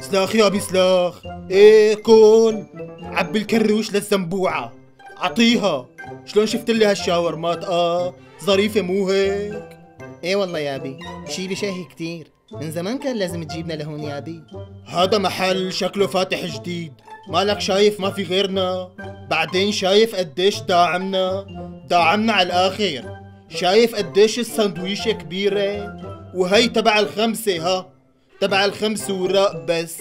سلاخ يابي سلاخ. ايه كل عبي الكروش للزنبوعة عطيها. شلون شفت لي هالشاورمات؟ ظريفة مو هيك؟ ايه والله يابي شي بشهي كتير، من زمان كان لازم تجيبنا لهون يابي. هذا محل شكله فاتح جديد، مالك شايف ما في غيرنا؟ بعدين شايف قديش داعمنا على الاخر. شايف قديش السندويشة كبيرة؟ وهي تبع الخمسة، تبع الخمس وراء بس.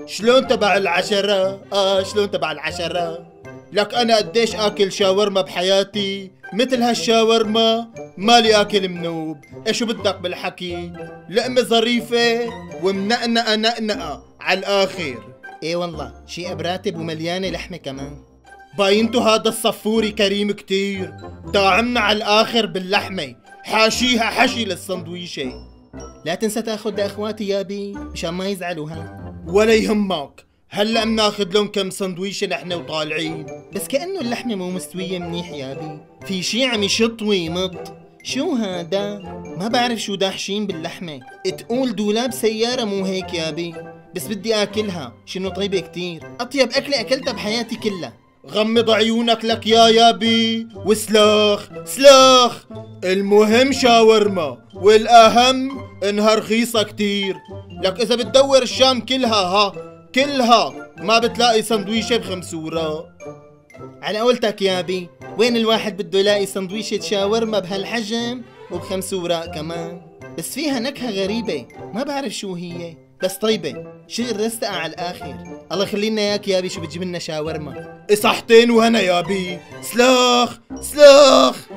شلون تبع العشرة؟ شلون تبع العشرة؟ لك انا قديش اكل شاورما بحياتي، مثل هالشاورما مالي اكل منوب. ايش بدك بالحكي؟ لقمة ظريفة ومنقنقة نقنقة على الاخر. ايه والله شي ابراتب ومليانة لحمة كمان. باينتو هذا الصفوري كريم كتير، داعمنا على الاخر باللحمة، حاشيها حشي للسندويشة. لا تنسى تاخد لاخواتي يابي مشان ما يزعلوا. ولا يهمك، هلا بناخذ لهم كم سندويشة نحن وطالعين. بس كأنه اللحمة مو مستوية منيح يابي، في شي عم يشط ويمط. شو هذا؟ ما بعرف شو داحشين باللحمة، تقول دولاب سيارة مو هيك يابي. بس بدي اكلها، شنو طيبة كتير، اطيب اكلة اكلتها بحياتي كلها. غمض عيونك لك يا يابي وسلاخ سلاخ. المهم شاورما، والاهم انها رخيصة كتير. لك اذا بتدور الشام كلها كلها ما بتلاقي سندويشة ب5 وراء. على قولتك يابي، وين الواحد بده يلاقي سندويشة شاورما بهالحجم وب5 وراء كمان؟ بس فيها نكهة غريبة ما بعرف شو هي، بس طيبة، شغل رستقة على الآخر. الله يخلينا اياك يابي، شو بتجيب لنا شاورما؟ صحتين وهنا يابي. سلاخ سلاخ.